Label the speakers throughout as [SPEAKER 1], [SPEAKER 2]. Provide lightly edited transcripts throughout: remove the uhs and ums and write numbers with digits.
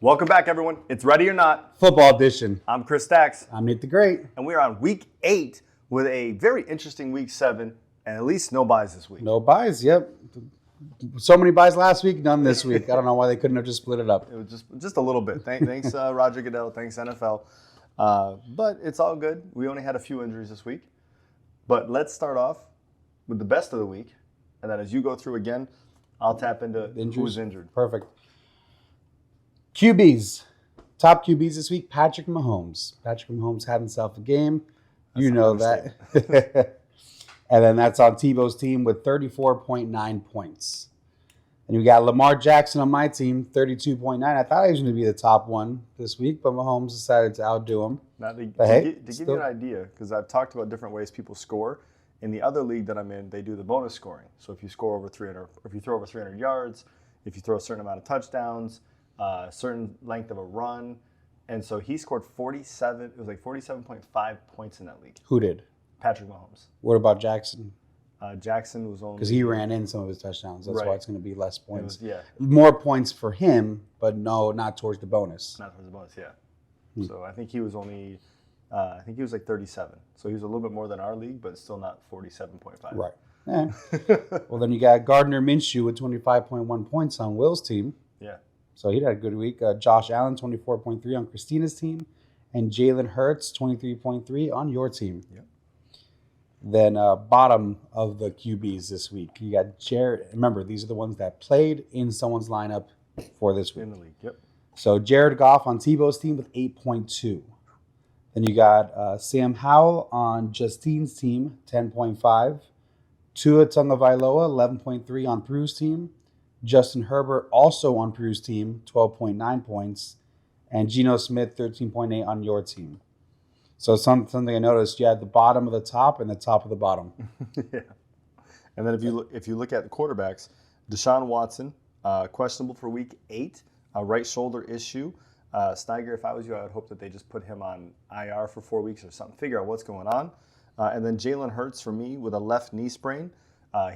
[SPEAKER 1] Welcome back, everyone. It's Ready or Not.
[SPEAKER 2] Football edition.
[SPEAKER 1] I'm Chris Stacks.
[SPEAKER 2] I'm Nate the Great.
[SPEAKER 1] And we are on week 8 with a very interesting week 7, and at least no buys this week.
[SPEAKER 2] No buys, yep. So many buys last week, none this week. I don't know why they couldn't have just split it up.
[SPEAKER 1] It was just a little bit. Thanks, Roger Goodell. Thanks, NFL. But it's all good. We only had a few injuries this week. But let's start off with the best of the week. And then as you go through again, I'll tap into who's injured.
[SPEAKER 2] Perfect. QBs. Top QBs this week, Patrick Mahomes. Patrick Mahomes had himself a game. You know that. And then that's on Tebow's team with 34.9 points. And we got Lamar Jackson on my team, 32.9. I thought he was going to be the top one this week, but Mahomes decided to outdo him.
[SPEAKER 1] Now, to give you an idea, because I've talked about different ways people score, in the other league that I'm in, they do the bonus scoring. So if you score over 300, if you throw over 300 yards, if you throw a certain amount of touchdowns, a certain length of a run. And so he scored 47, it was like 47.5 points in that league.
[SPEAKER 2] Who did?
[SPEAKER 1] Patrick Mahomes.
[SPEAKER 2] What about Jackson?
[SPEAKER 1] Jackson was only...
[SPEAKER 2] Because he ran in some of his touchdowns. That's
[SPEAKER 1] right.
[SPEAKER 2] why it's going to be less points.
[SPEAKER 1] Yeah.
[SPEAKER 2] More points for him, but no, not towards the bonus.
[SPEAKER 1] Not towards the bonus, yeah. So I think he was only... he was like 37. So he was a little bit more than our league, but still not 47.5.
[SPEAKER 2] Right. Yeah. Well, then you got Gardner Minshew with 25.1 points on Will's team.
[SPEAKER 1] Yeah.
[SPEAKER 2] So he had a good week. Josh Allen, 24.3 on Christina's team. And Jalen Hurts, 23.3 on your team.
[SPEAKER 1] Yep.
[SPEAKER 2] Then bottom of the QBs this week, you got Jared. Remember, these are the ones that played in someone's lineup for this week.
[SPEAKER 1] In the league, yep.
[SPEAKER 2] So Jared Goff on Tebow's team with 8.2. Then you got Sam Howell on Justine's team, 10.5. Tua Tagovailoa, 11.3 on Prue's team. Justin Herbert also on Prue's team, 12.9 points. And Geno Smith, 13.8 on your team. So something I noticed, you had the bottom of the top and the top of the bottom.
[SPEAKER 1] Yeah. And then if you look at the quarterbacks, Deshaun Watson, questionable for week 8, a right shoulder issue. Steiger, if I was you, I would hope that they just put him on IR for 4 weeks or something, figure out what's going on. And then Jalen Hurts for me with a left knee sprain.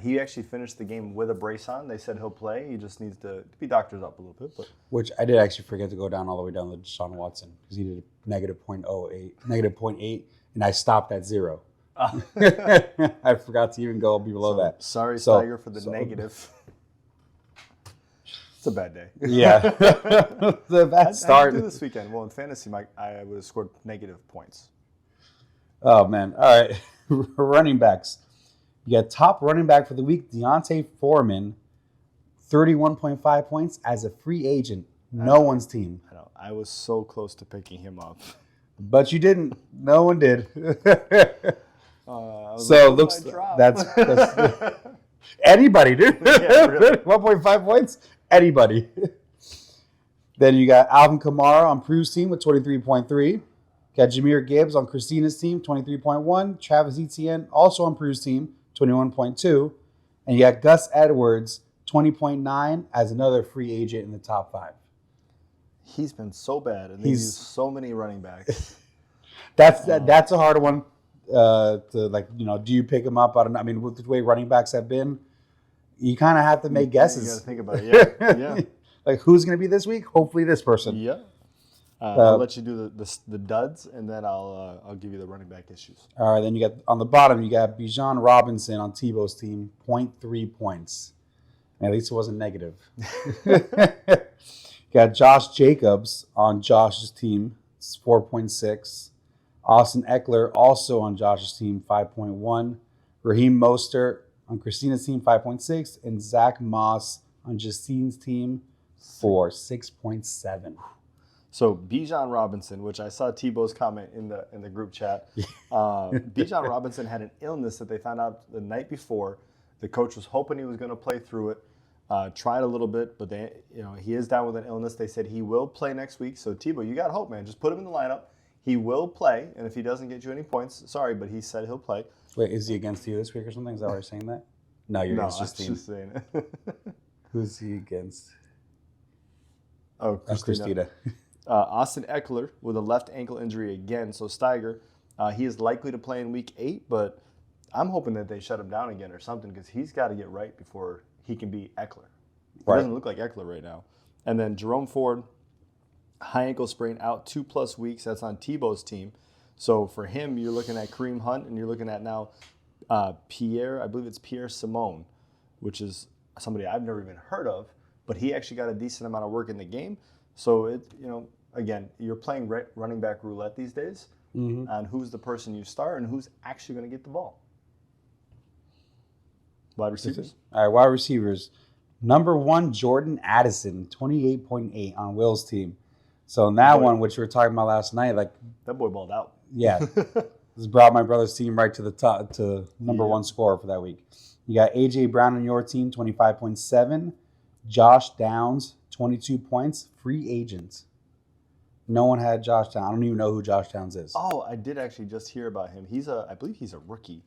[SPEAKER 1] He actually finished the game with a brace on. They said he'll play. He just needs to be doctored up a little bit. But.
[SPEAKER 2] Which I did actually forget to go down all the way down to Deshaun Watson because he did a negative 0.8, and I stopped at 0. I forgot to even go below that.
[SPEAKER 1] Sorry, Steiger, for the negative. It's a bad day.
[SPEAKER 2] Yeah. The bad start.
[SPEAKER 1] I do this weekend. Well, in fantasy, I would have scored negative points.
[SPEAKER 2] Oh, man. All right. Running backs. You got top running back for the week, Deontay Foreman, 31.5 points as a free agent. No one's team.
[SPEAKER 1] I know. I was so close to picking him up.
[SPEAKER 2] But you didn't. No one did.
[SPEAKER 1] So
[SPEAKER 2] looks that's anybody, dude.
[SPEAKER 1] Yeah, really.
[SPEAKER 2] 1.5 points? Anybody. Then you got Alvin Kamara on Prue's team with 23.3. Got Jahmyr Gibbs on Christina's team, 23.1. Travis Etienne also on Prue's team, 21.2. And you got Gus Edwards, 20.9 as another free agent in the top 5.
[SPEAKER 1] He's been so bad, and he's used so many running backs.
[SPEAKER 2] That's a hard one. Do you pick him up? I don't know. I mean, with the way running backs have been, you kind of have to make guesses.
[SPEAKER 1] You got to think about it. Yeah.
[SPEAKER 2] Like who's going to be this week? Hopefully, this person.
[SPEAKER 1] Yeah. I'll let you do the duds, and then I'll give you the running back issues.
[SPEAKER 2] All right. Then you got on the bottom, you got Bijan Robinson on Tebow's team, 0.3 points. At least it wasn't negative. Got Josh Jacobs on Josh's team, it's 4.6. Austin Eckler also on Josh's team, 5.1. Raheem Mostert on Christina's team, 5.6. And Zach Moss on Justine's team for 6.7.
[SPEAKER 1] So Bijan Robinson, which I saw Tebow's comment in the group chat. Bijan Robinson had an illness that they found out the night before. The coach was hoping he was going to play through it. Tried a little bit, but he is down with an illness. They said he will play next week. So Tebow, you got hope, man. Just put him in the lineup. He will play, and if he doesn't get you any points, sorry, but he said he'll play.
[SPEAKER 2] Wait, is he against you this week or something? Is that why you're saying that? No, you're against Justine.
[SPEAKER 1] I'm just saying it.
[SPEAKER 2] Who's he against?
[SPEAKER 1] Oh, Christina. Austin Eckler with a left ankle injury again. So Steiger, he is likely to play in week 8, but I'm hoping that they shut him down again or something because he's got to get right before he can be Eckler. He doesn't look like Eckler right now. And then Jerome Ford, high ankle sprain, out 2+ weeks. That's on Tebow's team. So for him, you're looking at Kareem Hunt, and you're looking at now Pierre. I believe it's Pierre Simone, which is somebody I've never even heard of, but he actually got a decent amount of work in the game. So again, you're playing running back roulette these days on who's the person you start and who's actually going to get the ball. Wide receivers.
[SPEAKER 2] All right, wide receivers. Number 1, Jordan Addison, 28.8 on Will's team. So in that one, which we were talking about last night, like
[SPEAKER 1] that boy balled out.
[SPEAKER 2] Yeah, this brought my brother's team right to the top, to number 1 scorer for that week. You got AJ Brown on your team, 25.7. Josh Downs, 22 points. Free agent. No one had Josh Downs. I don't even know who Josh Downs is.
[SPEAKER 1] Oh, I did actually just hear about him. I believe he's a rookie,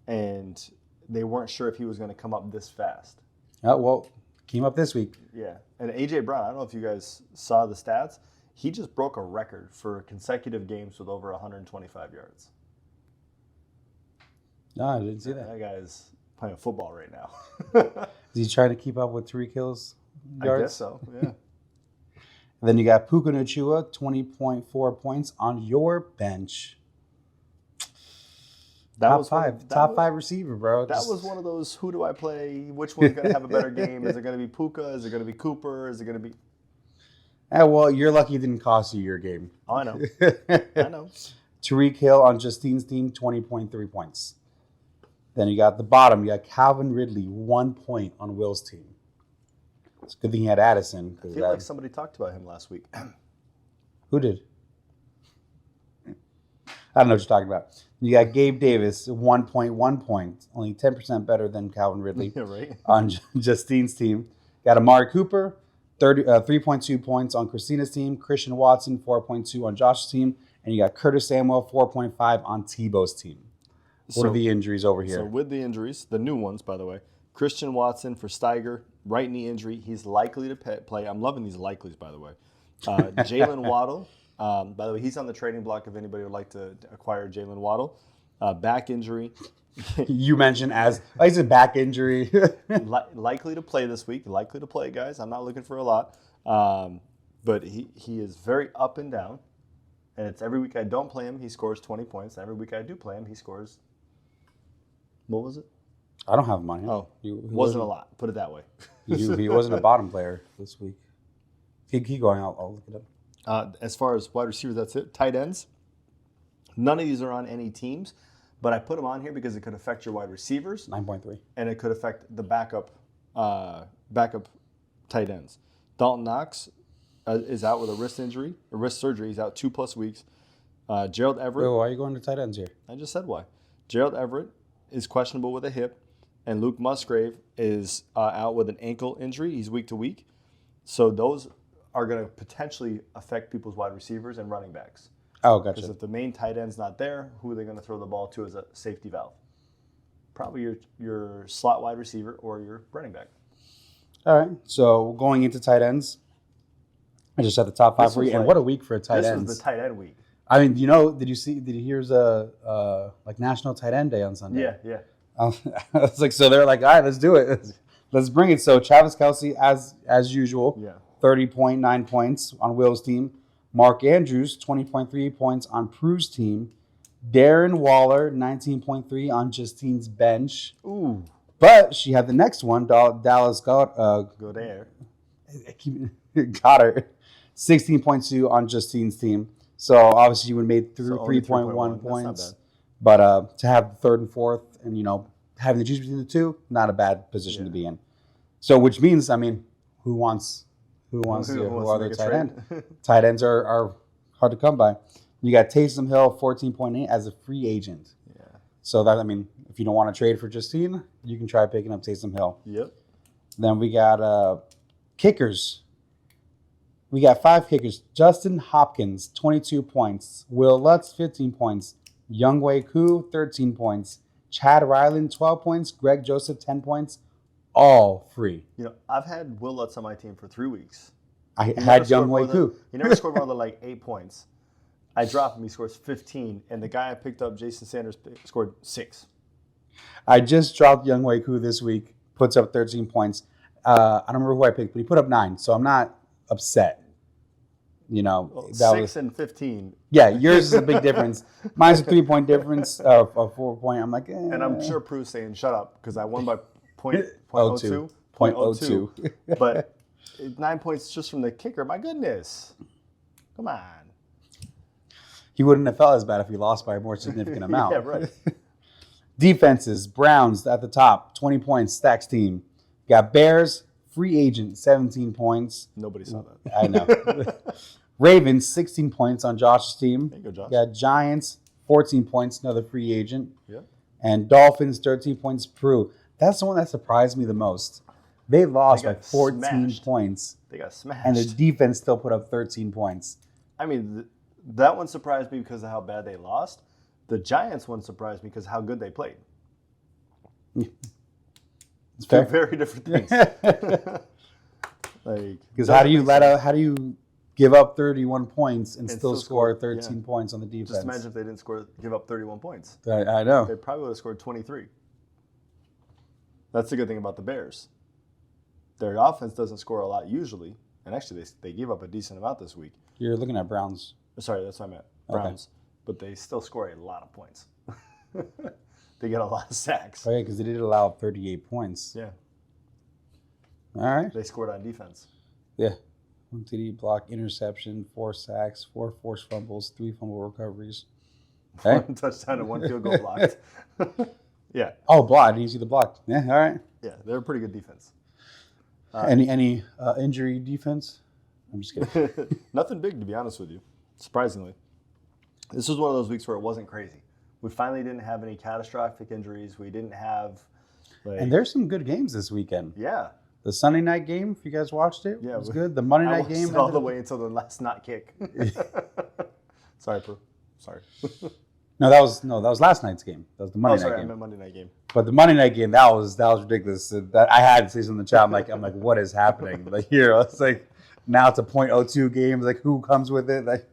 [SPEAKER 1] and they weren't sure if he was going to come up this fast.
[SPEAKER 2] Oh, well, came up this week.
[SPEAKER 1] Yeah, and AJ Brown, I don't know if you guys saw the stats. He just broke a record for consecutive games with over 125 yards.
[SPEAKER 2] No, I didn't see that.
[SPEAKER 1] That guy's playing football right now.
[SPEAKER 2] Is he trying to keep up with Tariq Hill's yards?
[SPEAKER 1] I guess so, yeah.
[SPEAKER 2] And then you got Puka Nacua, 20.4 points on your bench. Top five receiver, bro.
[SPEAKER 1] That was one of those, who do I play? Which one's going to have a better game? Is it going to be Puka? Is it going to be Cooper? Is it going to be...
[SPEAKER 2] Well, you're lucky it didn't cost you your game.
[SPEAKER 1] Oh, I know. I know.
[SPEAKER 2] Tariq Hill on Justine's team, 20.3 points. Then you got the bottom. You got Calvin Ridley, 1 point on Will's team. It's a good thing he had Addison.
[SPEAKER 1] I feel like somebody talked about him last week.
[SPEAKER 2] Who did? I don't know what you're talking about. You got Gabe Davis, 1.1 points, only 10% better than Calvin Ridley.
[SPEAKER 1] Yeah, right.
[SPEAKER 2] On Justine's team. Got Amari Cooper, 3.2 points on Christina's team. Christian Watson, 4.2 on Josh's team. And you got Curtis Samuel, 4.5 on Tebow's team. What are the injuries over here?
[SPEAKER 1] So with the injuries, the new ones, by the way, Christian Watson for Steiger, right knee injury. He's likely to play. I'm loving these likelies, by the way. Jalen Waddle. By the way, he's on the trading block if anybody would like to acquire Jalen Waddle. Back injury.
[SPEAKER 2] You mentioned as a back injury.
[SPEAKER 1] Likely to play this week. Likely to play, guys. I'm not looking for a lot. But he is very up and down. And it's every week I don't play him, he scores 20 points. And every week I do play him, he scores... What was it?
[SPEAKER 2] I don't have him on here.
[SPEAKER 1] Oh, he wasn't a lot. Put it that way.
[SPEAKER 2] He wasn't a bottom player this week. Keep going. I'll look it up.
[SPEAKER 1] As far as wide receivers, that's it. Tight ends. None of these are on any teams, but I put them on here because it could affect your wide receivers.
[SPEAKER 2] 9.3.
[SPEAKER 1] And it could affect the backup tight ends. Dalton Knox is out with a wrist surgery. He's out 2+ weeks. Gerald Everett.
[SPEAKER 2] Wait, why are you going to tight ends here?
[SPEAKER 1] I just said why. Gerald Everett is questionable with a hip, and Luke Musgrave is out with an ankle injury. He's week to week. So those are going to potentially affect people's wide receivers and running backs.
[SPEAKER 2] Oh, gotcha.
[SPEAKER 1] Because if the main tight end's not there, who are they going to throw the ball to as a safety valve? Probably your slot wide receiver or your running back.
[SPEAKER 2] All right. So going into tight ends, I just had the top 5 for you. And what a week for a tight end.
[SPEAKER 1] This was the tight end week.
[SPEAKER 2] I mean, did you hear the National Tight End Day on Sunday?
[SPEAKER 1] Yeah.
[SPEAKER 2] It's like, so they're like, all right, let's do it. Let's bring it. So Travis Kelce, as usual, 30.9 points on Will's team. Mark Andrews, 20.3 points on Prue's team. Darren Waller, 19.3 on Justine's bench.
[SPEAKER 1] Ooh.
[SPEAKER 2] But she had the next one, Dallas
[SPEAKER 1] Goddard.
[SPEAKER 2] Got her. 16.2 on Justine's team. So obviously you would have made 3.1 points. But to have the third and fourth and, having the choose between the two, not a bad position to be in. So which means, I mean, who other tight end? Tight ends are hard to come by. You got Taysom Hill, 14.8 as a free agent. Yeah. So that, I mean, if you don't want to trade for Justine, you can try picking up Taysom Hill.
[SPEAKER 1] Yep.
[SPEAKER 2] Then we got kickers. We got 5 kickers. Justin Hopkins, 22 points. Will Lutz, 15 points. Younghoe Koo, 13 points. Chad Ryland, 12 points. Greg Joseph, 10 points. All free.
[SPEAKER 1] I've had Will Lutz on my team for 3 weeks.
[SPEAKER 2] I had Younghoe Koo.
[SPEAKER 1] He never scored more than like 8 points. I drop him, he scores 15. And the guy I picked up, Jason Sanders, scored 6.
[SPEAKER 2] I just dropped Younghoe Koo this week. Puts up 13 points. I don't remember who I picked, but he put up 9. So I'm not upset. that
[SPEAKER 1] 6
[SPEAKER 2] was
[SPEAKER 1] and 15.
[SPEAKER 2] yeah. Yours is a big difference. Mine's a 3-point difference of 4-point. I'm like,
[SPEAKER 1] And I'm sure Prue's saying, shut up, because I won by point
[SPEAKER 2] 0.02.
[SPEAKER 1] 0.02. But 9 points just from the kicker. My goodness. Come on.
[SPEAKER 2] He wouldn't have felt as bad if he lost by a more significant amount.
[SPEAKER 1] Yeah, right.
[SPEAKER 2] Defenses, Browns at the top, 20 points, Stacks team. Got Bears, free agent, 17 points.
[SPEAKER 1] Nobody saw that.
[SPEAKER 2] I know. Ravens, 16 points on Josh's team.
[SPEAKER 1] There you go, Josh.
[SPEAKER 2] Got Giants, 14 points, another free agent.
[SPEAKER 1] Yeah.
[SPEAKER 2] And Dolphins, 13 points, Prue. That's the one that surprised me the most. They lost by 14
[SPEAKER 1] smashed.
[SPEAKER 2] points.
[SPEAKER 1] They got smashed.
[SPEAKER 2] And the defense still put up 13 points.
[SPEAKER 1] I mean, that one surprised me because of how bad they lost. The Giants one surprised me because of how good they played.
[SPEAKER 2] It's fair.
[SPEAKER 1] Two very different things.
[SPEAKER 2] Because how do you give up 31 points and still score 13 points on the defense?
[SPEAKER 1] Just imagine if they didn't give up 31 points.
[SPEAKER 2] I know.
[SPEAKER 1] They probably would have scored 23. That's the good thing about the Bears. Their offense doesn't score a lot usually, and actually they gave up a decent amount this week.
[SPEAKER 2] You're looking at Browns.
[SPEAKER 1] Sorry, that's what I meant. Browns. Okay. But they still score a lot of points. They get a lot of sacks.
[SPEAKER 2] Oh, yeah, because they did allow 38 points.
[SPEAKER 1] Yeah.
[SPEAKER 2] All right.
[SPEAKER 1] They scored on defense.
[SPEAKER 2] Yeah. 1 TD block, interception, 4 sacks, 4 forced fumbles, 3 fumble recoveries.
[SPEAKER 1] Hey? 1 touchdown and 1 field goal blocked. Yeah.
[SPEAKER 2] Oh, block. I didn't see the block. Yeah, all right.
[SPEAKER 1] Yeah, they're a pretty good defense.
[SPEAKER 2] Any injury defense? I'm just kidding.
[SPEAKER 1] Nothing big, to be honest with you, surprisingly. This was one of those weeks where it wasn't crazy. We finally didn't have any catastrophic injuries. We didn't have...
[SPEAKER 2] and there's some good games this weekend.
[SPEAKER 1] Yeah.
[SPEAKER 2] The Sunday night game, if you guys watched it, was good. The Monday night game...
[SPEAKER 1] all the way until the last not kick. Sorry, Prue. Sorry.
[SPEAKER 2] No, that was last night's game. That was the Monday night game.
[SPEAKER 1] I meant Monday night game.
[SPEAKER 2] But the Monday night game, that was ridiculous. That I had to say something in the chat. I'm like, what is happening? Like here, it's like now it's a .02 game. Like who comes with it? Like,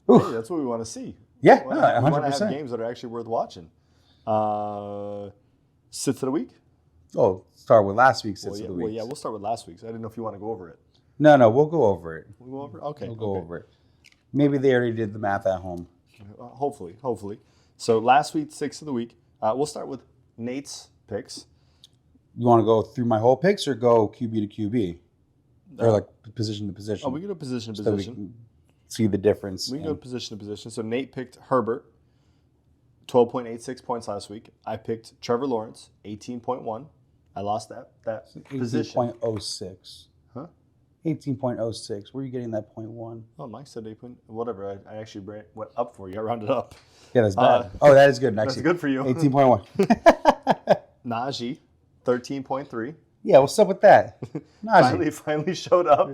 [SPEAKER 1] hey, that's what we want to see.
[SPEAKER 2] Yeah,
[SPEAKER 1] we
[SPEAKER 2] 100%.
[SPEAKER 1] want to have games that are actually worth watching. Sits of the week.
[SPEAKER 2] Oh, start with last week's sits of the week.
[SPEAKER 1] Well, yeah, we'll start with last week's. I didn't know if you want to go over it.
[SPEAKER 2] No, we'll go over it.
[SPEAKER 1] We'll go over it? Okay.
[SPEAKER 2] We'll go over it. Maybe they already did the math at home.
[SPEAKER 1] Hopefully. So last week's 6 of the week. We'll start with Nate's picks.
[SPEAKER 2] You want to go through my whole picks or go QB to QB? Or like position to position?
[SPEAKER 1] Oh, we can go position to position.
[SPEAKER 2] So we can see the difference.
[SPEAKER 1] We can go position to position. So Nate picked Herbert, 12.86 points last week. I picked Trevor Lawrence, 18.1. I lost that position.
[SPEAKER 2] 18.06.
[SPEAKER 1] Huh?
[SPEAKER 2] 18.06. Where are you getting that 0.1?
[SPEAKER 1] Oh, Mike said 8. Whatever. I actually went up for you. I rounded up.
[SPEAKER 2] Yeah, that's bad. That is good. Actually.
[SPEAKER 1] That's good for you.
[SPEAKER 2] 18.1.
[SPEAKER 1] Najee, 13.3.
[SPEAKER 2] Yeah, what's up with that? Najee.
[SPEAKER 1] Finally showed up.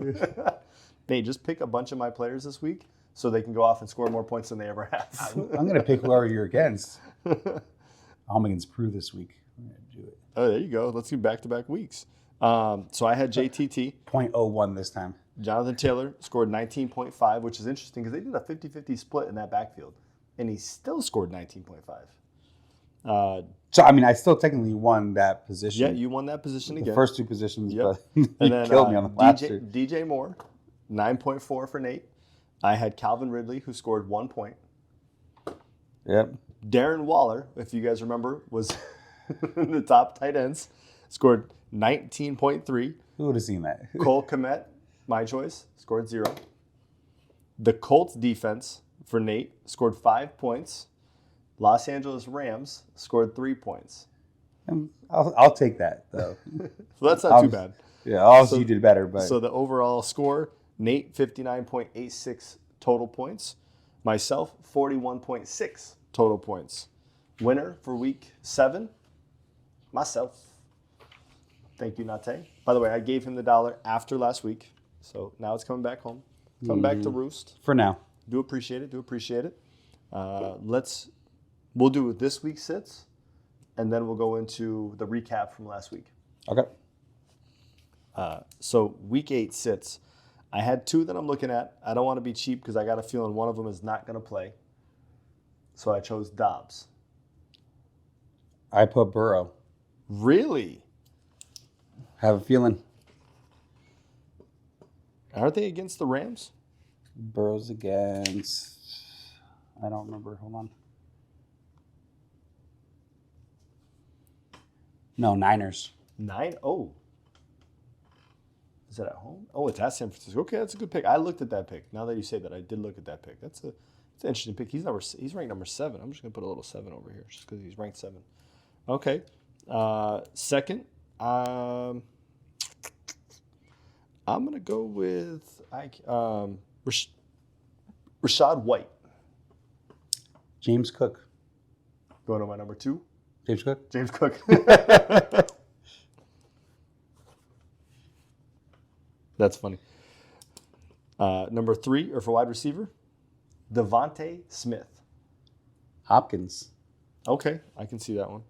[SPEAKER 1] Nate, just pick a bunch of my players this week so they can go off and score more points than they ever have.
[SPEAKER 2] I'm going to pick whoever you're against. I'm against Prue this week. I'm going to do it.
[SPEAKER 1] Oh, there you go. Let's do back-to-back weeks. So I had JTT.
[SPEAKER 2] 0.01 this time.
[SPEAKER 1] Jonathan Taylor scored 19.5, which is interesting because they did a 50-50 split in that backfield. And he still scored 19.5.
[SPEAKER 2] So, I mean, I still technically won that position.
[SPEAKER 1] Yeah, you won that position again.
[SPEAKER 2] The first 2 positions,
[SPEAKER 1] yep.
[SPEAKER 2] But you killed me on the last 2.
[SPEAKER 1] DJ Moore, 9.4 for Nate. I had Calvin Ridley, who scored 1 point.
[SPEAKER 2] Yep.
[SPEAKER 1] Darren Waller, if you guys remember, was in the top tight ends, scored 19.3.
[SPEAKER 2] Who would have seen that?
[SPEAKER 1] Cole Kmet, my choice, scored 0. The Colts defense for Nate scored 5 points. Los Angeles Rams scored 3 points.
[SPEAKER 2] I'll take that, though.
[SPEAKER 1] So that's not too bad.
[SPEAKER 2] Yeah, obviously you did better. But
[SPEAKER 1] so the overall score, Nate, 59.86 total points. Myself, 41.6 total points. Winner for week 7, myself. Thank you, Nate. By the way, I gave him the $1 after last week. So now it's coming back home. Coming back to roost.
[SPEAKER 2] For now.
[SPEAKER 1] Do appreciate it. We'll do this week's sits, and then we'll go into the recap from last week.
[SPEAKER 2] Okay.
[SPEAKER 1] So week 8 sits. I had 2 that I'm looking at. I don't want to be cheap because I got a feeling one of them is not going to play. So I chose Dobbs.
[SPEAKER 2] I put Burrow.
[SPEAKER 1] Really?
[SPEAKER 2] Have a feeling.
[SPEAKER 1] Aren't they against the Rams?
[SPEAKER 2] Burrows against. I don't remember. Hold on. No, Niners.
[SPEAKER 1] 9? Oh. Is it at home? Oh, it's at San Francisco. Okay, that's a good pick. I looked at that pick. Now that you say that, I did look at that pick. That's an interesting pick. He's ranked number 7. I'm just gonna put a little 7 over here just because he's ranked 7. Okay. Second, I'm gonna go with Rashad White.
[SPEAKER 2] James Cook.
[SPEAKER 1] Going to my number 2.
[SPEAKER 2] James Cook.
[SPEAKER 1] James Cook. That's funny. Number 3, or for wide receiver, Devontae Smith.
[SPEAKER 2] Hopkins.
[SPEAKER 1] Okay, I can see that one.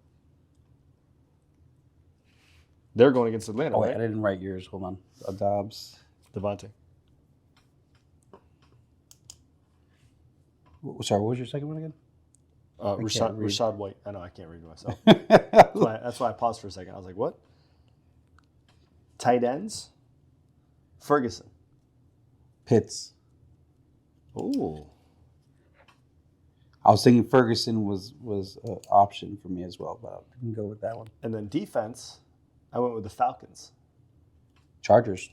[SPEAKER 1] They're going against Atlanta,
[SPEAKER 2] Oh, wait,
[SPEAKER 1] right?
[SPEAKER 2] I didn't write yours. Hold on. Dobbs.
[SPEAKER 1] Devontae.
[SPEAKER 2] Sorry, what was your second one again?
[SPEAKER 1] Rashad White. I know, I can't read it myself. That's why I paused for a second. I was like, what? Tight ends, Ferguson.
[SPEAKER 2] Pitts.
[SPEAKER 1] Ooh.
[SPEAKER 2] I was thinking Ferguson was an option for me as well, but I didn't go with that one.
[SPEAKER 1] And then defense, I went with the Falcons.
[SPEAKER 2] Chargers.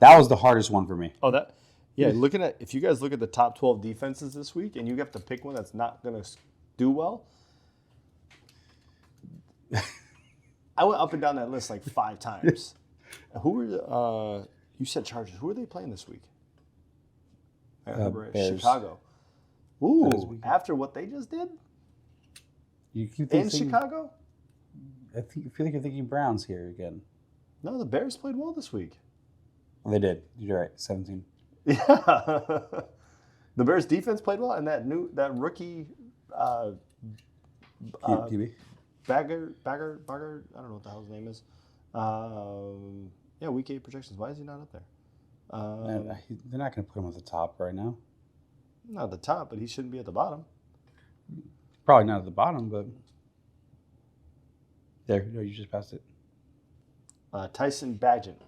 [SPEAKER 2] That was the hardest one for me.
[SPEAKER 1] Oh, if you guys look at the top 12 defenses this week and you have to pick one that's not going to do well, I went up and down that list like 5 times. Who were you said Chargers. Who are they playing this week? I remember
[SPEAKER 2] Bears.
[SPEAKER 1] Chicago. Ooh, after what they just did
[SPEAKER 2] You keep
[SPEAKER 1] in
[SPEAKER 2] thinking,
[SPEAKER 1] Chicago?
[SPEAKER 2] I feel like you're thinking Browns here again.
[SPEAKER 1] No, the Bears played well this week.
[SPEAKER 2] They did. You're right. 17.
[SPEAKER 1] Yeah. The Bears defense played well, and that rookie
[SPEAKER 2] QB.
[SPEAKER 1] Bagger, I don't know what the hell his name is. Week 8 projections. Why is he not up there?
[SPEAKER 2] They're not going to put him at the top right now.
[SPEAKER 1] Not at the top, but he shouldn't be at the bottom.
[SPEAKER 2] Probably not at the bottom, but there. No, you just passed it.
[SPEAKER 1] Tyson Bagent.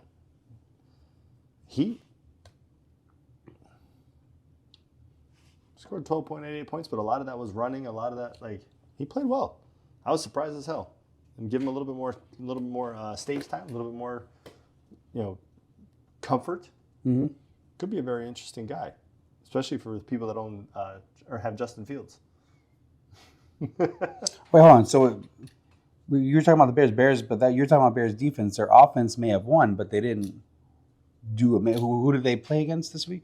[SPEAKER 1] He scored 12.88 points, but a lot of that was running. A lot of that, he played well. I was surprised as hell. And give him a little bit more stage time, a little bit more, comfort.
[SPEAKER 2] Mm-hmm.
[SPEAKER 1] Could be a very interesting guy, especially for people that own or have Justin Fields.
[SPEAKER 2] Wait, hold on. So you're talking about the Bears, but you're talking about Bears defense. Their offense may have won, but they didn't do it. Who did they play against this week?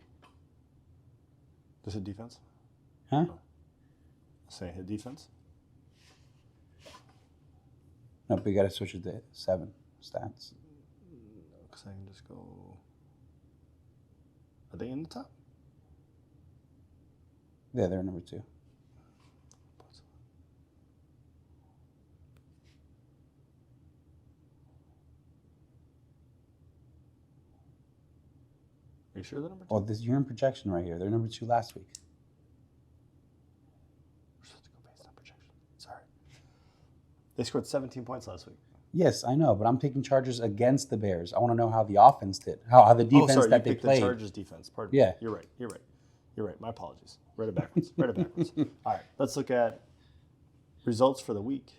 [SPEAKER 1] Just a defense?
[SPEAKER 2] Huh?
[SPEAKER 1] Say hit defense?
[SPEAKER 2] No, but you got to switch it to 7 stats.
[SPEAKER 1] Because I can just go. Are they in the top?
[SPEAKER 2] Yeah, they're number 2.
[SPEAKER 1] Are you sure they're number 2?
[SPEAKER 2] Oh, you're in projection right here. They're number 2 last week.
[SPEAKER 1] We're supposed to go based on projection. Sorry. They scored 17 points last week.
[SPEAKER 2] Yes, I know, but I'm taking Chargers against the Bears. I want to know how the offense did, how the defense that they played.
[SPEAKER 1] The Chargers defense. Pardon me.
[SPEAKER 2] Yeah.
[SPEAKER 1] You're right. My apologies. Read it backwards. All right. Let's look at results for the week.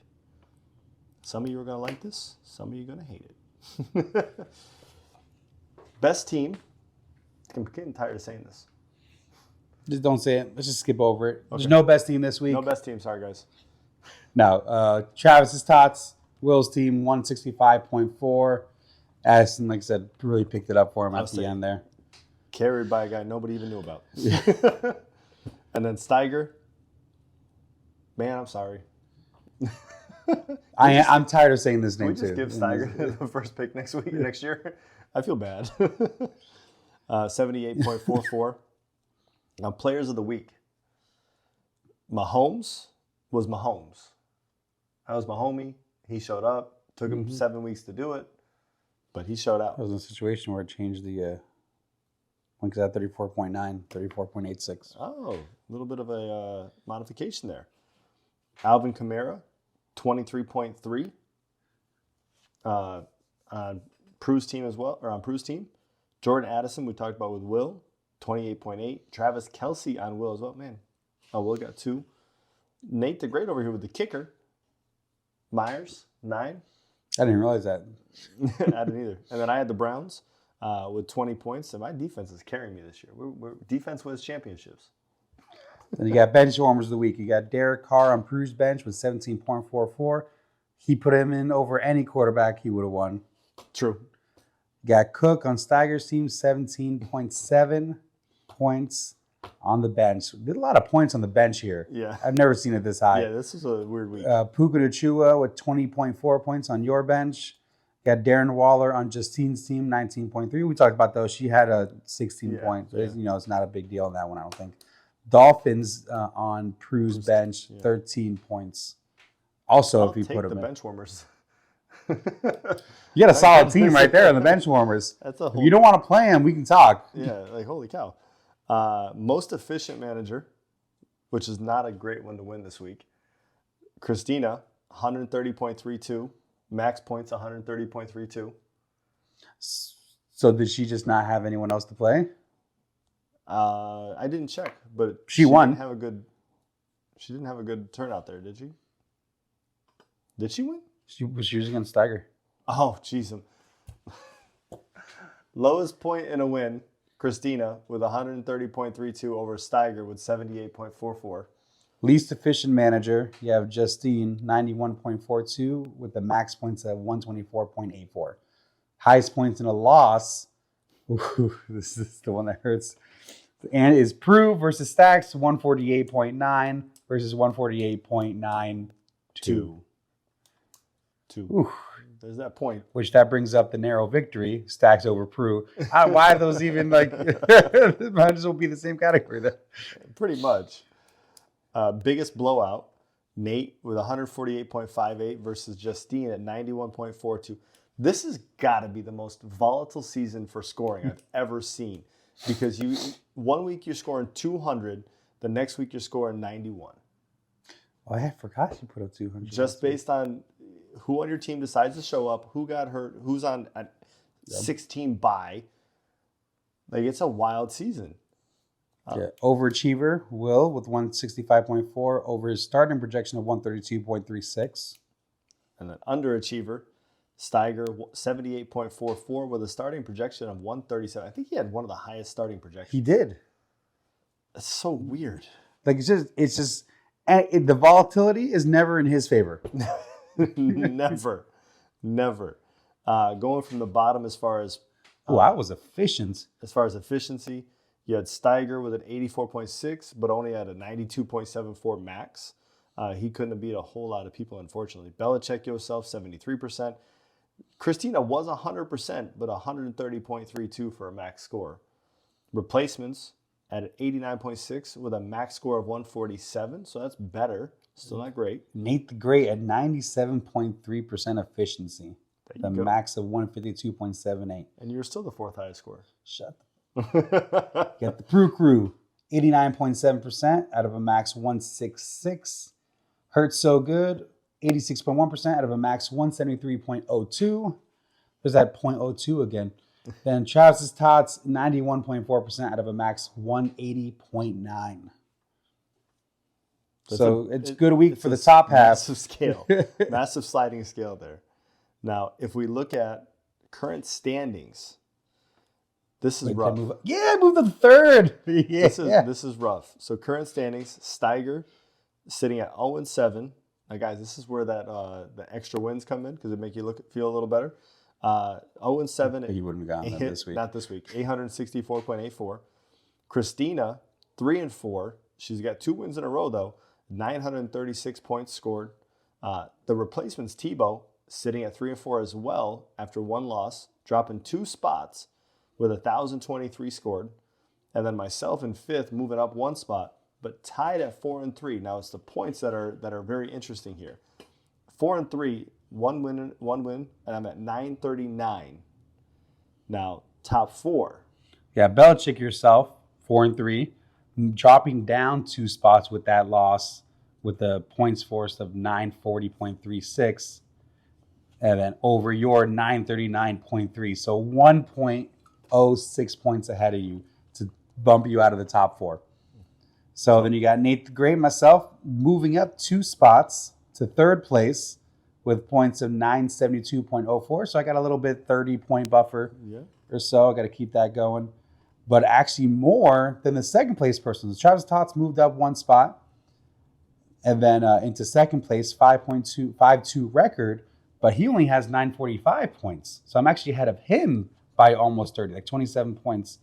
[SPEAKER 1] Some of you are going to like this. Some of you are going to hate it. Best team. I'm getting tired of saying this.
[SPEAKER 2] Just don't say it. Let's just skip over it.
[SPEAKER 1] Okay.
[SPEAKER 2] There's no best team this week.
[SPEAKER 1] No best team. Sorry, guys.
[SPEAKER 2] No. Travis's Tots, Will's team, 165.4. Addison, like I said, really picked it up for him at the end there.
[SPEAKER 1] Carried by a guy nobody even knew about. And then Steiger. Man, I'm sorry.
[SPEAKER 2] I'm tired of saying this name
[SPEAKER 1] Can we just
[SPEAKER 2] too.
[SPEAKER 1] give Steiger the first pick next year? I feel bad. 78.44. Now, players of the week. Mahomes was Mahomes. That was my homie. He showed up. Took him 7 weeks to do it, but he showed out.
[SPEAKER 2] It was a situation where it changed the one because at 34.9, 34.86.
[SPEAKER 1] Oh, a little bit of a modification there. Alvin Kamara, 23.3. On Prue's team as well, or on Prue's team. Jordan Addison, we talked about with Will, 28.8. Travis Kelce on Will as well. Man, Will got 2. Nate the Great over here with the kicker. Myers, 9.
[SPEAKER 2] I didn't realize that.
[SPEAKER 1] I didn't either. And then I had the Browns with 20 points. And my defense is carrying me this year. Defense wins championships.
[SPEAKER 2] Then you got bench warmers of the week. You got Derek Carr on Prue's bench with 17.44. He put him in over any quarterback, he would have won.
[SPEAKER 1] True.
[SPEAKER 2] You got Cook on Steiger's team, 17.7 points on the bench. Did a lot of points on the bench here.
[SPEAKER 1] Yeah.
[SPEAKER 2] I've never seen it this high.
[SPEAKER 1] Yeah, this is a weird week.
[SPEAKER 2] Puka Nacua with 20.4 points on your bench. Got Darren Waller on Justine's team, 19.3. We talked about those. She had a 16 points.
[SPEAKER 1] Yeah.
[SPEAKER 2] You know, it's not a big deal on that one, I don't think. Dolphins on Prue's bench, 13 points. Also, if you put them
[SPEAKER 1] the
[SPEAKER 2] in.
[SPEAKER 1] bench warmers.
[SPEAKER 2] You got a solid team right there on the bench warmers.
[SPEAKER 1] That's a whole,
[SPEAKER 2] If you don't want to play them, we can talk.
[SPEAKER 1] Yeah, like holy cow. Most efficient manager, which is not a great one to win this week. Christina, 130.32. Max points, 130.32.
[SPEAKER 2] So did she just not have anyone else to play?
[SPEAKER 1] I didn't check, but
[SPEAKER 2] She won.
[SPEAKER 1] She didn't have a good turnout there, did she? Did she win?
[SPEAKER 2] She was against Steiger.
[SPEAKER 1] Oh, jeez. Lowest point in a win, Christina with 130.32 over Steiger with 78.44.
[SPEAKER 2] Least efficient manager, you have Justine, 91.42 with the max points at 124.84. Highest points in a loss, this is the one that hurts, and is Prue versus Stacks, 148.9 versus 148.92.
[SPEAKER 1] Two.
[SPEAKER 2] Ooh.
[SPEAKER 1] There's that point.
[SPEAKER 2] Which that brings up the narrow victory, Stacks over Prue. Why are those even like, might as well be the same category then.
[SPEAKER 1] Pretty much. Biggest blowout, Nate with 148.58 versus Justine at 91.42. This has got to be the most volatile season for scoring I've ever seen, because one week you're scoring 200, the next week you're scoring 91.
[SPEAKER 2] Oh, I forgot you put up 200.
[SPEAKER 1] Just based on who on your team decides to show up, who got hurt, who's on a 16 bye. Like, it's a wild season.
[SPEAKER 2] Yeah. Overachiever, Will, with 165.4 over his starting projection of 132.36.
[SPEAKER 1] And then underachiever, Steiger, 78.44 with a starting projection of 137. I think he had one of the highest starting projections.
[SPEAKER 2] He did.
[SPEAKER 1] That's so weird.
[SPEAKER 2] Like, it's just the volatility is never in his favor.
[SPEAKER 1] Never. Going from the bottom as far as
[SPEAKER 2] I was efficient.
[SPEAKER 1] As far as efficiency, you had Steiger with an 84.6, but only had a 92.74 max. He couldn't have beat a whole lot of people, unfortunately. Belichick yourself, 73%. Christina was 100%, but 130.32 for a max score. Replacements at 89.6 with a max score of 147, so that's better. Still not great.
[SPEAKER 2] Nate the Great at 97.3% efficiency. The max of 152.78.
[SPEAKER 1] And you're still the fourth highest score.
[SPEAKER 2] Shut the Get the Prue Crew, 89.7% out of a max 166. Hurts So Good, 86.1% out of a max 173.02. There's that 0.02 again. Then Travis's Tots, 91.4% out of a max 180.9. So it's a good week for the top half.
[SPEAKER 1] Massive scale. Massive sliding scale there. Now, if we look at current standings, this is rough.
[SPEAKER 2] Move to the third. Yeah.
[SPEAKER 1] This is rough. So current standings, Steiger sitting at 0-7. Now, guys, this is where the extra wins come in because it make you feel a little better. 0-7.
[SPEAKER 2] He wouldn't have gotten that this week.
[SPEAKER 1] Not this week. 864.84. Christina, 3-4. She's got 2 wins in a row, though. 936 points scored. The replacements, Tebow, sitting at 3-4 as well after 1 loss, dropping 2 spots with 1,023 scored. And then myself in 5th, moving up 1 spot, but tied at 4-3. Now it's the points that are very interesting here. 4-3, one win, and I'm at 939. Now top 4.
[SPEAKER 2] Yeah, Belichick yourself, 4-3, dropping down 2 spots with that loss, with the points forced of 940.36, and then over your 939.3. So 1.06 points ahead of you to bump you out of the top 4. So then you got Nate the Great, myself, moving up 2 spots to 3rd place with points of 972.04. So I got a little bit 30-point buffer or so. I got to keep that going. But actually more than the 2nd place person. Travis Tots moved up 1 spot. And then into 2nd place, 5.252 record. But he only has 945 points. So I'm actually ahead of him by almost 30, like 27 points.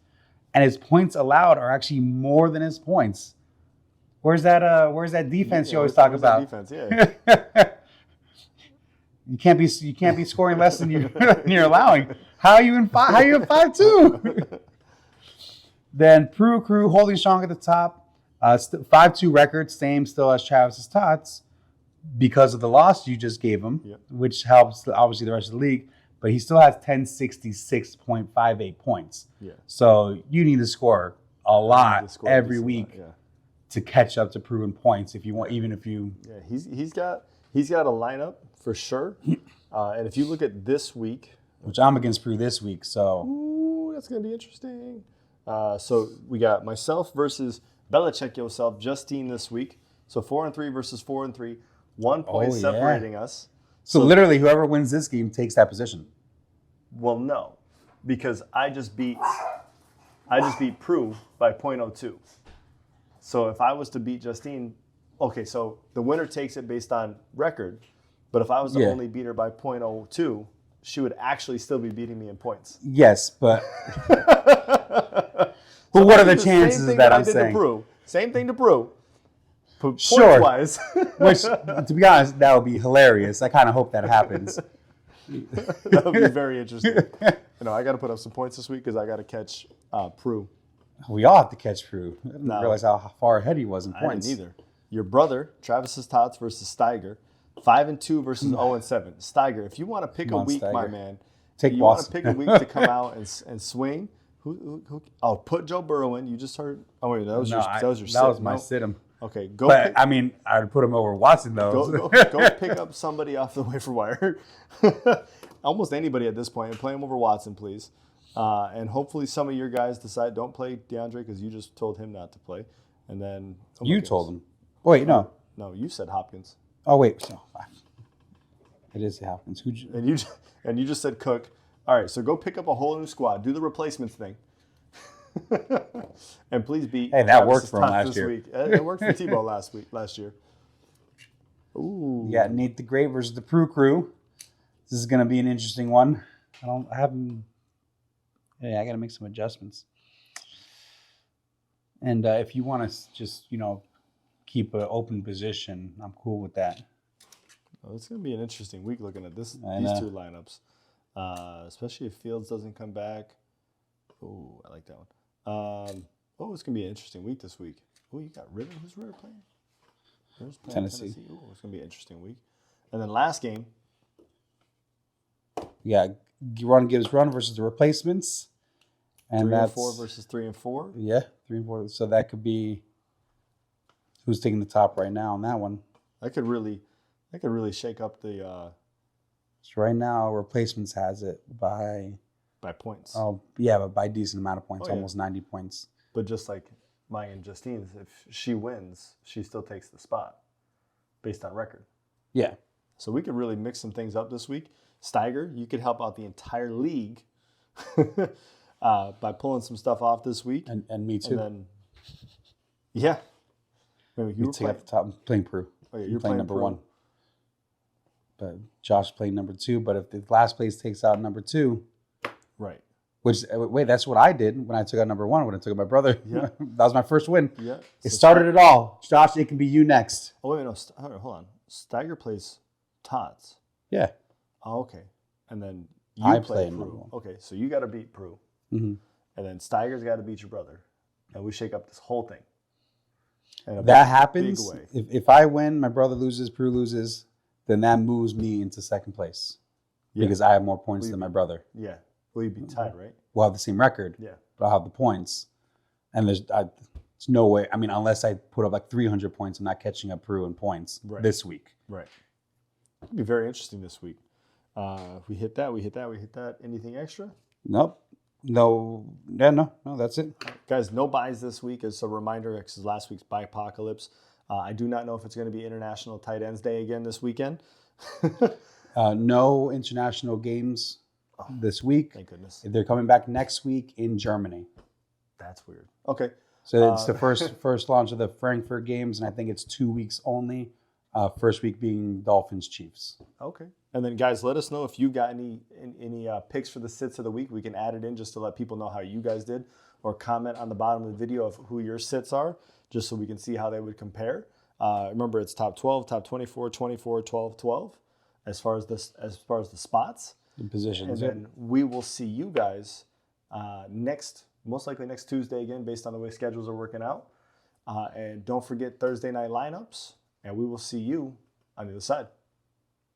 [SPEAKER 2] And his points allowed are actually more than his points. Where's that defense you always talk about?
[SPEAKER 1] Defense, yeah.
[SPEAKER 2] You can't be scoring less than you're allowing. How are you in 5-2? Then Prue Crew holding strong at the top. 5-2 record, same still as Travis's Tots because of the loss you just gave him, which helps obviously the rest of the league. But he still has 1066.58 points. Yeah. So you need to score a lot every week to catch up to Prue in points if you want, even if you.
[SPEAKER 1] Yeah, he's got a lineup for sure. And if you look at this week,
[SPEAKER 2] which I'm against Prue this week, so
[SPEAKER 1] ooh, that's gonna be interesting. So we got myself versus Belichick yourself, Justine this week. So 4-3 versus 4-3, 1 point separating us.
[SPEAKER 2] So literally, whoever wins this game takes that position.
[SPEAKER 1] Well, no, because I just beat Prue by 0.02. So if I was to beat Justine, okay, so the winner takes it based on record. But if I was to only beat her by 0.02, she would actually still be beating me in points.
[SPEAKER 2] Yes, but but what are the chances that I'm saying?
[SPEAKER 1] Same thing to Prue.
[SPEAKER 2] Sure.
[SPEAKER 1] Points-wise.
[SPEAKER 2] Which, to be honest, that would be hilarious. I kind of hope that happens.
[SPEAKER 1] That would be very interesting. I got to put up some points this week because I got to catch Prue.
[SPEAKER 2] We all have to catch Prue. I didn't realize how far ahead he was in points.
[SPEAKER 1] I didn't either. Your brother, Travis's Tots versus Steiger, 5-2 versus 0-7. Steiger, if you want to pick a week, Steiger. My man, you want to pick a week to come out and swing. Who? Oh, put Joe Burrow in. You just heard. Oh wait, that was your sit.
[SPEAKER 2] That was my sit-em.
[SPEAKER 1] Okay,
[SPEAKER 2] go. But I mean, I would put him over Watson though.
[SPEAKER 1] Go pick up somebody off the waiver wire. Almost anybody at this point, and play him over Watson, please. And hopefully, some of your guys decide don't play DeAndre because you just told him not to play, and then
[SPEAKER 2] you told him. Wait, no.
[SPEAKER 1] No, you said Hopkins.
[SPEAKER 2] Oh wait, so it is Hopkins.
[SPEAKER 1] And you just said Cook. All right, so go pick up a whole new squad. Do the replacements thing. And please beat.
[SPEAKER 2] Hey, that worked for him last year.
[SPEAKER 1] Week. It worked for Tebow last year. Ooh.
[SPEAKER 2] Yeah, Nate the Great versus the Prue Crew. This is going to be an interesting one. I got to make some adjustments. And if you want to just, keep an open position, I'm cool with that.
[SPEAKER 1] Oh, it's going to be an interesting week looking at these two lineups. Especially if Fields doesn't come back. Oh, I like that one. It's going to be an interesting week this week. Oh, you got Ritter. Who's Ritter playing?
[SPEAKER 2] Tennessee.
[SPEAKER 1] Oh, it's going to be an interesting week. And then last game.
[SPEAKER 2] Yeah, Run Gives Run versus the replacements. And
[SPEAKER 1] 3-4 versus 3-4.
[SPEAKER 2] Yeah, 3-4. So that could be who's taking the top right now on that one.
[SPEAKER 1] That could really shake up the.
[SPEAKER 2] So right now, replacements has it by
[SPEAKER 1] points.
[SPEAKER 2] Oh yeah, but by a decent amount of points, almost 90 points.
[SPEAKER 1] But just like Maya and Justine's, if she wins, she still takes the spot based on record.
[SPEAKER 2] Yeah.
[SPEAKER 1] So we could really mix some things up this week. Steiger, you could help out the entire league by pulling some stuff off this week.
[SPEAKER 2] And me too.
[SPEAKER 1] And then, yeah.
[SPEAKER 2] Maybe you take at the top. I'm playing Prue.
[SPEAKER 1] Oh, yeah, you're
[SPEAKER 2] playing number
[SPEAKER 1] Prue.
[SPEAKER 2] 1. But Josh playing number 2. But if the last place takes out number 2,
[SPEAKER 1] right?
[SPEAKER 2] Wait, that's what I did when I took out number 1. When I took out my brother, that was my first win.
[SPEAKER 1] Yeah,
[SPEAKER 2] it started it all. Josh, it can be you next.
[SPEAKER 1] Oh wait, no, hold on. Steiger plays Tots.
[SPEAKER 2] Yeah.
[SPEAKER 1] Oh, okay. And then you play Prue. Okay, so you got to beat Prue, and then Steiger's got to beat your brother, and we shake up this whole thing. And
[SPEAKER 2] that happens. If I win, my brother loses, Prue loses. Then that moves me into second place because I have more points than my brother.
[SPEAKER 1] Yeah. Will you be tied, right?
[SPEAKER 2] We'll have the same record.
[SPEAKER 1] Yeah.
[SPEAKER 2] But I'll have the points. And there's no way. I mean, unless I put up like 300 points, I'm not catching up Prue in points this week.
[SPEAKER 1] Right. It'll be very interesting this week. We hit that. Anything extra?
[SPEAKER 2] Nope. No. Yeah, no. That's it.
[SPEAKER 1] Guys, no buys this week. As a reminder, because last week's buy apocalypse. I do not know if it's going to be International Tight Ends Day again this weekend.
[SPEAKER 2] No international games this week.
[SPEAKER 1] Thank goodness.
[SPEAKER 2] They're coming back next week in Germany.
[SPEAKER 1] That's weird. Okay.
[SPEAKER 2] So it's the first launch of the Frankfurt games, and I think it's 2 weeks only. First week being Dolphins Chiefs.
[SPEAKER 1] Okay. And then, guys, let us know if you got any picks for the sits of the week. We can add it in just to let people know how you guys did, or comment on the bottom of the video of who your sits are, just so we can see how they would compare. Remember, it's top 12, top 24, 24, 12, 12, as far as the spots.
[SPEAKER 2] The positions.
[SPEAKER 1] And then we will see you guys most likely next Tuesday again, based on the way schedules are working out. And don't forget Thursday night lineups, and we will see you on the other side.